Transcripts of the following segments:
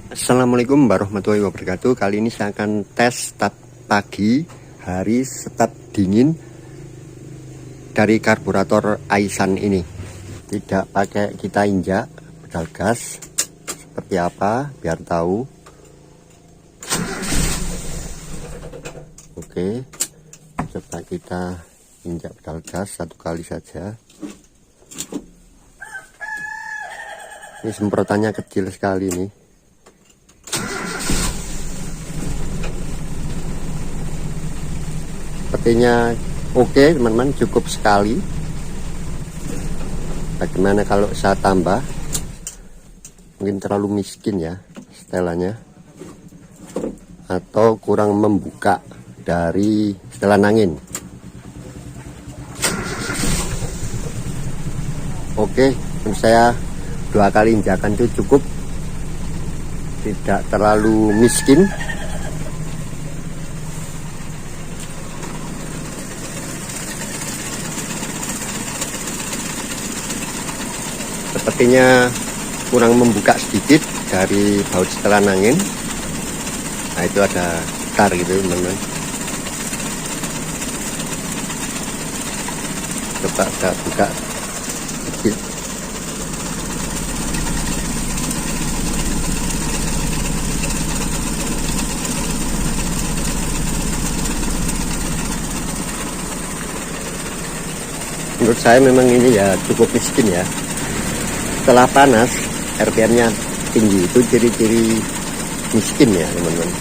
Assalamualaikum warahmatullahi wabarakatuh. Kali ini saya akan tes start pagi hari start dingin dari karburator Aisan ini. Tidak pakai kita injak pedal gas. Seperti apa biar tahu. Oke, coba kita injak pedal gas satu kali saja. Ini semprotannya kecil sekali nih. Sepertinya oke teman-teman, cukup sekali. Bagaimana kalau saya tambah? Mungkin terlalu miskin ya setelannya, atau kurang membuka dari setelan angin. Oke, menurut saya 2 kali injakan itu cukup, tidak terlalu miskin. Sepertinya kurang membuka sedikit dari baut setelan angin. Nah, itu ada tar gitu teman-teman. Coba saya buka sedikit. Menurut saya memang ini ya cukup miskin ya. Setelah panas, RPM-nya tinggi, itu ciri-ciri miskin ya teman-teman.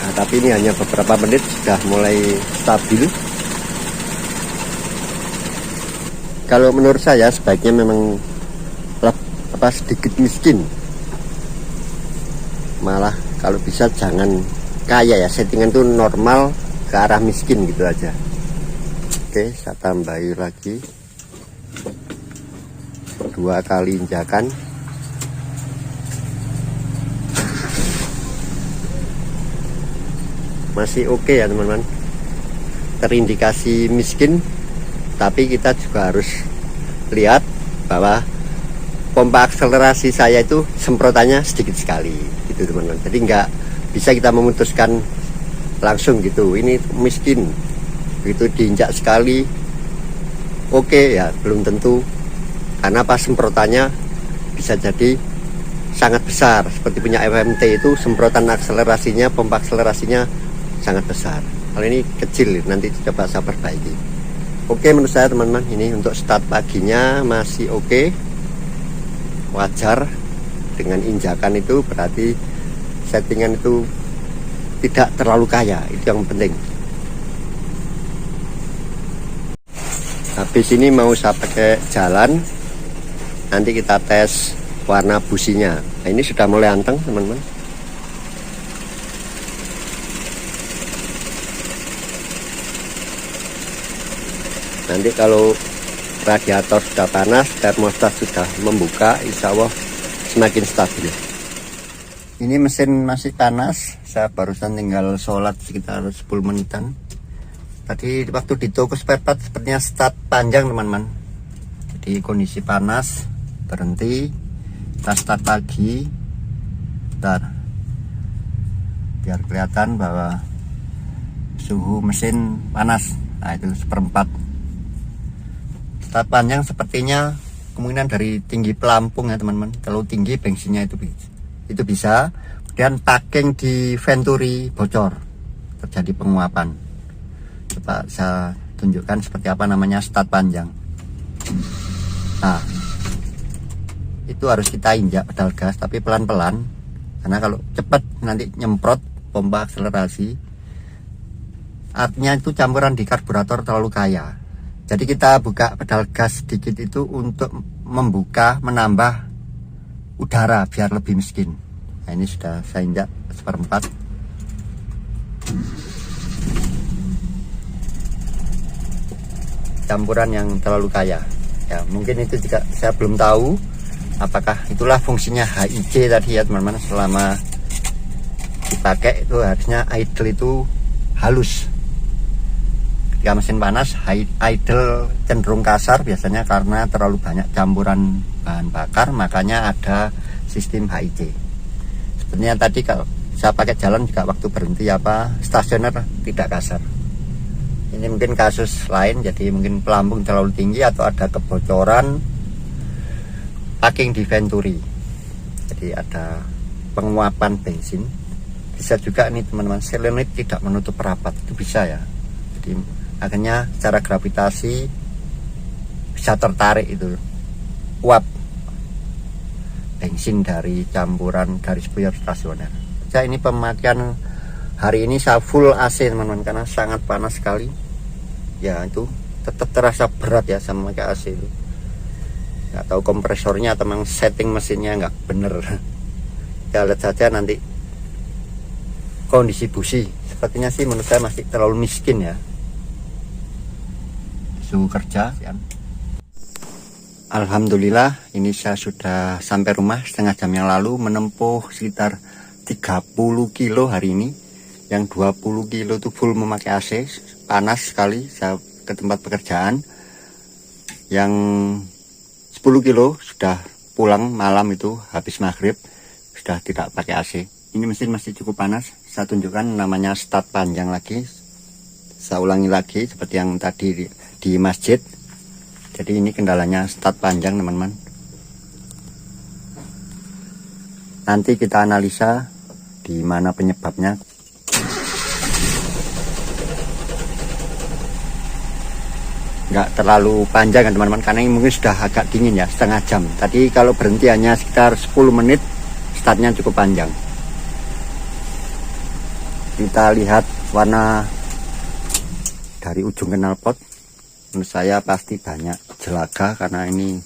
Nah, tapi ini hanya beberapa menit sudah mulai stabil. Kalau menurut saya sebaiknya memang sedikit miskin. Malah kalau bisa jangan kaya ya, settingan itu normal ke arah miskin gitu aja. Oke, saya tambahi lagi 2 kali injakan. Masih oke ya teman-teman, terindikasi miskin, tapi kita juga harus lihat bahwa pompa akselerasi saya itu semprotannya sedikit sekali gitu teman-teman. Jadi nggak bisa kita memutuskan langsung gitu ini miskin, begitu diinjak sekali oke ya, belum tentu. Karena pas semprotannya bisa jadi sangat besar, seperti punya FMT itu semprotan akselerasinya, pompa akselerasinya sangat besar. Kalau ini kecil, nanti coba saya perbaiki. Oke, menurut saya teman-teman, ini untuk start paginya masih oke, wajar. Dengan injakan itu berarti settingan itu tidak terlalu kaya, itu yang penting. Habis ini mau saya pakai jalan, nanti kita tes warna businya. Nah, ini sudah mulai anteng teman-teman. Nanti kalau radiator sudah panas, termostat sudah membuka, insya Allah semakin stabil. Ini mesin masih panas, saya barusan tinggal sholat sekitar 10 menitan. Tadi waktu di toko spare part sepertinya start panjang teman-teman. Jadi kondisi panas, berhenti, kita start pagi. Bentar, biar kelihatan bahwa suhu mesin panas. Nah, itu 1/4. Start panjang sepertinya kemungkinan dari tinggi pelampung ya teman-teman. Kalau tinggi bensinnya itu bisa. Kemudian packing di venturi bocor, terjadi penguapan. Coba saya tunjukkan seperti apa namanya start panjang. Nah, itu harus kita injak pedal gas tapi pelan-pelan, karena kalau cepat nanti nyemprot pompa akselerasi, artinya itu campuran di karburator terlalu kaya. Jadi kita buka pedal gas sedikit itu untuk membuka, menambah udara biar lebih miskin. Nah, ini sudah saya injak 1/4. Campuran yang terlalu kaya ya, mungkin itu juga saya belum tahu apakah itulah fungsinya HIJ tadi ya teman-teman. Selama dipakai itu harusnya idle itu halus. Ketika mesin panas, idle cenderung kasar biasanya karena terlalu banyak campuran bahan bakar, makanya ada sistem HIJ. sebenarnya tadi kalau saya pakai jalan juga waktu berhenti stasioner tidak kasar. Ini mungkin kasus lain, jadi mungkin pelampung terlalu tinggi atau ada kebocoran packing di venturi, jadi ada penguapan bensin. Bisa juga nih teman-teman, selenit tidak menutup rapat, itu bisa ya. Jadi akhirnya secara gravitasi bisa tertarik itu uap bensin dari campuran dari spuyer stasioner. Saya ini pemakaian hari ini saya full AC teman-teman, karena sangat panas sekali ya. Itu tetap terasa berat ya sama pakai AC itu. Nggak tahu kompresornya atau memang setting mesinnya nggak bener. Ya lihat saja nanti kondisi busi. Sepertinya sih menurut saya masih terlalu miskin ya. Suhu kerja ya. Alhamdulillah ini saya sudah sampai rumah setengah jam yang lalu, menempuh sekitar 30 kilo hari ini. Yang 20 kilo itu full memakai AC, panas sekali saya ke tempat pekerjaan. Yang 10 kilo sudah pulang malam itu habis maghrib, sudah tidak pakai AC. Ini mesin masih cukup panas. Saya tunjukkan namanya start panjang lagi. Saya ulangi lagi seperti yang tadi di masjid. Jadi ini kendalanya start panjang teman-teman. Nanti kita analisa di mana penyebabnya. Nggak terlalu panjang kan teman-teman, karena ini mungkin sudah agak dingin ya, setengah jam. Tadi kalau berhenti hanya sekitar 10 menit, startnya cukup panjang. Kita lihat warna dari ujung knalpot. Menurut saya pasti banyak jelaga karena ini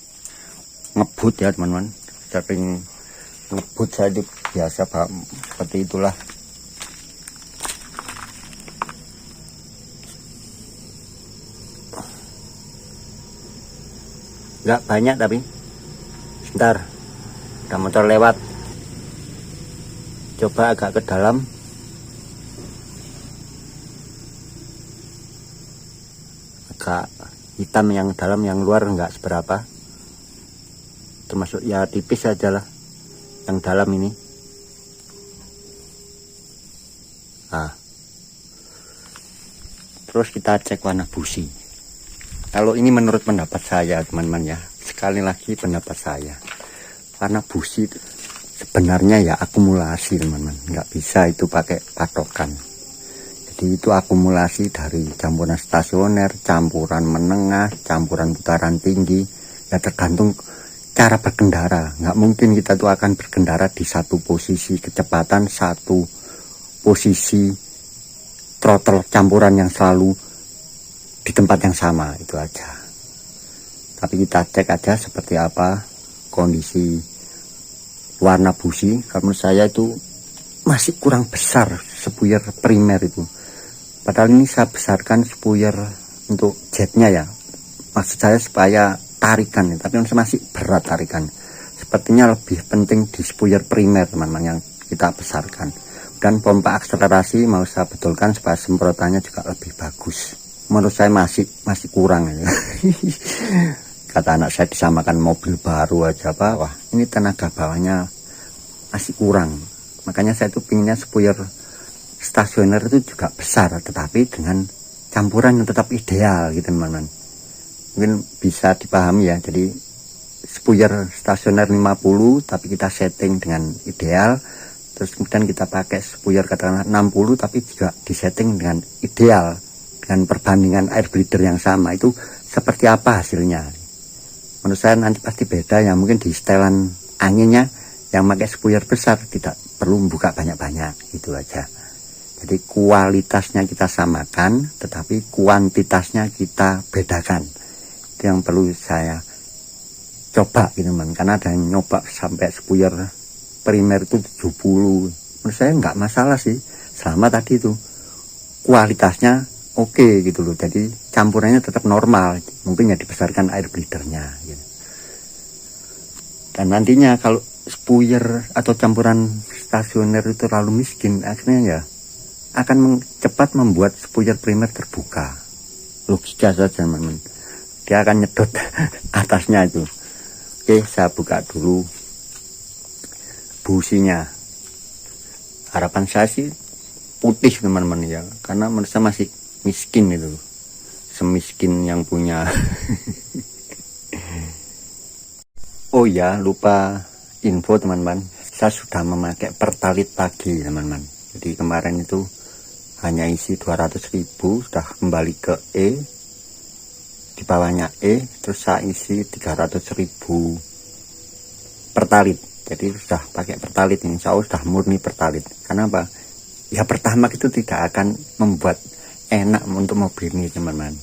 ngebut ya teman-teman. Sering ngebut saya itu biasa seperti itulah. Nggak banyak tapi sebentar, ada motor lewat. Coba agak ke dalam. Agak hitam yang dalam, yang luar nggak seberapa, termasuk ya tipis aja lah yang dalam ini. Nah, terus kita cek warna busi. Kalau ini menurut pendapat saya teman-teman ya, sekali lagi pendapat saya, warna busi itu sebenarnya ya akumulasi teman-teman, nggak bisa itu pakai patokan. Jadi itu akumulasi dari campuran stasioner, campuran menengah, campuran putaran tinggi, ya tergantung cara berkendara. Nggak mungkin kita tuh akan berkendara di satu posisi kecepatan, satu posisi throttle campuran yang selalu di tempat yang sama, itu aja. Tapi kita cek aja seperti apa kondisi warna busi. Kalau menurut saya itu masih kurang besar spuyer primer itu. Padahal ini saya besarkan spuyer untuk jetnya ya, maksud saya supaya tarikan ya. Tapi masih berat tarikan. Sepertinya lebih penting di spuyer primer teman-teman yang kita besarkan. Dan pompa akselerasi mau saya betulkan supaya semprotannya juga lebih bagus. Menurut saya masih kurang ya. Kata anak saya disamakan mobil baru aja Pak. Wah, ini tenaga bawahnya masih kurang. Makanya saya tuh pinginnya spuyer stasioner itu juga besar, tetapi dengan campuran yang tetap ideal gitu teman-teman. Mungkin bisa dipahami ya. Jadi spuyer stasioner 50 tapi kita setting dengan ideal. Terus kemudian kita pakai spuyer katakanlah 60 tapi juga disetting dengan ideal. Dengan perbandingan air bleeder yang sama, itu seperti apa hasilnya. Menurut saya nanti pasti beda ya. Mungkin di setelan anginnya yang pakai spuyer besar tidak perlu membuka banyak-banyak, itu aja. Jadi kualitasnya kita samakan, tetapi kuantitasnya kita bedakan. Itu yang perlu saya coba gitu teman. Karena ada yang nyoba sampai spuyer primer itu 70. Menurut saya nggak masalah sih, selama tadi itu kualitasnya oke gitu loh. Jadi campurannya tetap normal, mungkin ya dibesarkan air bleedernya gitu. Dan nantinya kalau spuyer atau campuran stasioner itu terlalu miskin, akhirnya ya akan cepat membuat spuyer primer terbuka. Logika saja teman-teman, dia akan nyedot atasnya itu. Oke, saya buka dulu businya. harapan saya sih putih teman-teman ya, karena menurut saya masih miskin itu, semiskin yang punya. Oh ya, lupa info teman-teman, saya sudah memakai pertalit pagi teman-teman. Jadi kemarin itu hanya isi 200.000, sudah kembali ke E, di bawahnya E, terus saya isi 300.000 pertalit. Jadi sudah pakai pertalit ini, saya sudah murni pertalit. Karena apa? Ya pertama itu tidak akan membuat enak untuk mobil ini teman-teman,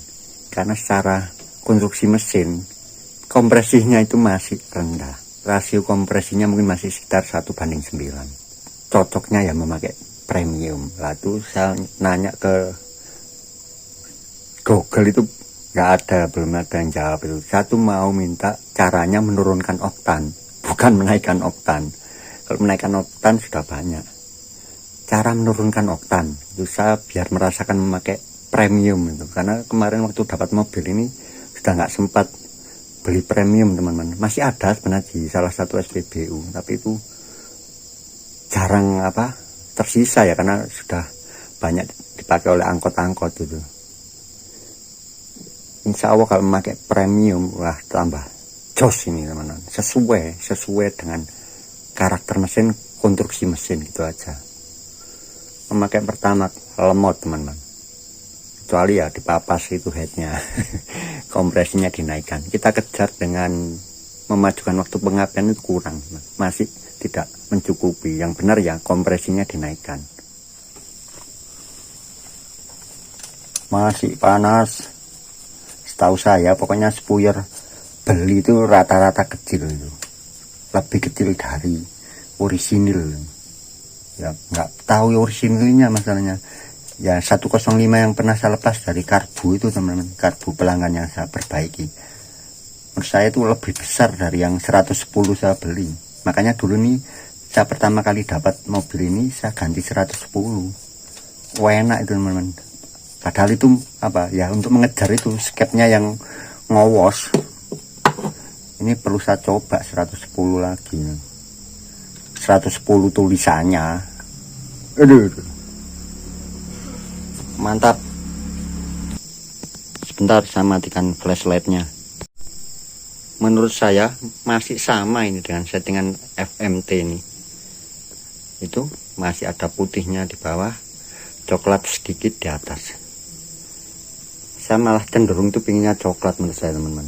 karena secara konstruksi mesin kompresinya itu masih rendah, rasio kompresinya mungkin masih sekitar 1:9. Cocoknya ya memakai premium. Lalu saya nanya ke Google itu nggak ada, belum ada yang jawab itu. Saya tuh mau minta caranya menurunkan oktan, bukan menaikkan oktan. Kalau menaikkan oktan sudah banyak. Cara menurunkan oktan itu saya biar merasakan memakai premium itu, karena kemarin waktu dapat mobil ini sudah nggak sempat beli premium teman-teman. Masih ada sebenarnya di salah satu SPBU, tapi itu jarang tersisa ya, karena sudah banyak dipakai oleh angkot-angkot itu. Insya Allah kalau memakai premium, wah tambah jos ini teman-teman, sesuai dengan karakter mesin, konstruksi mesin gitu aja. Memakai pertama lemot teman-teman, kecuali ya dipapas itu headnya. Kompresinya dinaikkan. Kita kejar dengan memajukan waktu pengapian itu kurang, masih tidak mencukupi. Yang benar ya kompresinya dinaikkan. Masih panas. Setahu saya pokoknya spuyer beli itu rata-rata kecil itu, lebih kecil dari orisinil. Ya nggak tahu orisinilnya masalahnya. Ya 105 yang pernah saya lepas dari karbu itu teman-teman, karbu pelanggan yang saya perbaiki, menurut saya itu lebih besar dari yang 110 saya beli. Makanya dulu nih saya pertama kali dapat mobil ini saya ganti 110. Wah enak itu teman-teman. Padahal itu ya untuk mengejar itu skepnya yang ngowos. Ini perlu saya coba 110 lagi. 110 tulisannya. Aduh. Mantap. Sebentar saya matikan flashlightnya. Menurut saya masih sama ini dengan settingan FMT ini. Itu masih ada putihnya di bawah, coklat sedikit di atas. Saya malah cenderung tuh pinginnya coklat menurut saya teman-teman.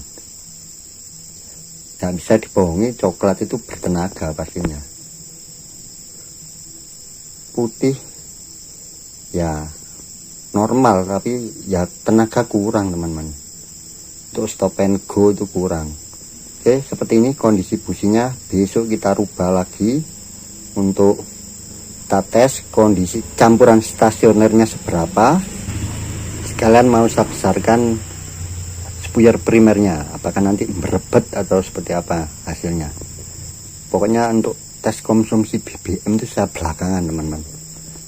Gak bisa dibohongi, coklat itu bertenaga pastinya. Putih ya normal, tapi ya tenaga kurang teman-teman. Untuk stop and go itu kurang. Oke, seperti ini kondisi businya. Besok kita rubah lagi untuk kita tes kondisi campuran stasionernya seberapa. Sekalian mau saya besarkan spuyer primernya, apakah nanti berebet atau seperti apa hasilnya. Pokoknya untuk tes konsumsi BBM itu saya belakangan teman-teman.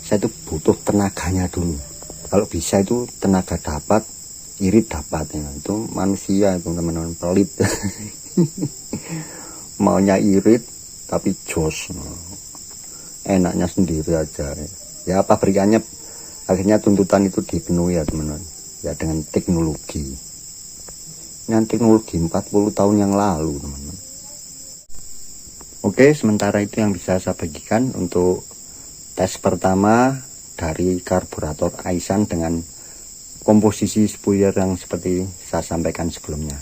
Saya itu butuh tenaganya dulu. Kalau bisa itu tenaga dapat, irit dapat ya. Itu manusia itu teman-teman, pelit. Maunya irit tapi jos, enaknya sendiri aja ya. Pabrikannya akhirnya tuntutan itu dipenuhi ya teman-teman ya, dengan teknologi. Dengan teknologi 40 tahun yang lalu teman-teman. Oke, sementara itu yang bisa saya bagikan untuk tes pertama dari karburator Aisin dengan komposisi spuyer yang seperti saya sampaikan sebelumnya.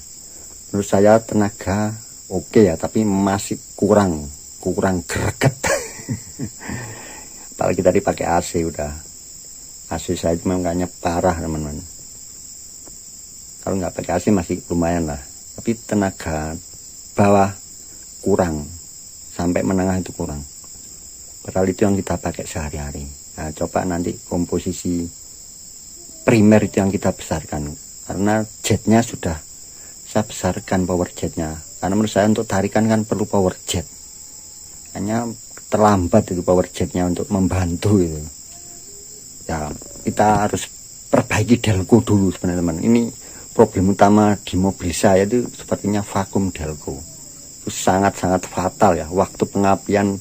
Menurut saya tenaga oke ya, tapi masih kurang greget. Apalagi tadi pakai AC, udah AC saya itu memangnya parah teman-teman. Kalau nggak pakai AC masih lumayan lah, tapi tenaga bawah kurang, sampai menengah itu kurang. Padahal itu yang kita pakai sehari-hari. Nah, coba nanti komposisi primer itu yang kita besarkan, karena jetnya sudah saya besarkan, power jetnya. Karena menurut saya untuk tarikan kan perlu power jet, hanya terlambat itu power jetnya untuk membantu itu. Ya kita harus perbaiki delco dulu sebenarnya teman. Ini problem utama di mobil saya itu sepertinya vakum delco. Itu sangat-sangat fatal ya, waktu pengapian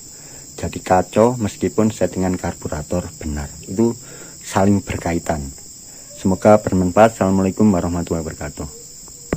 jadi kacau meskipun settingan karburator benar. Itu saling berkaitan. Semoga bermanfaat. Assalamualaikum warahmatullahi wabarakatuh.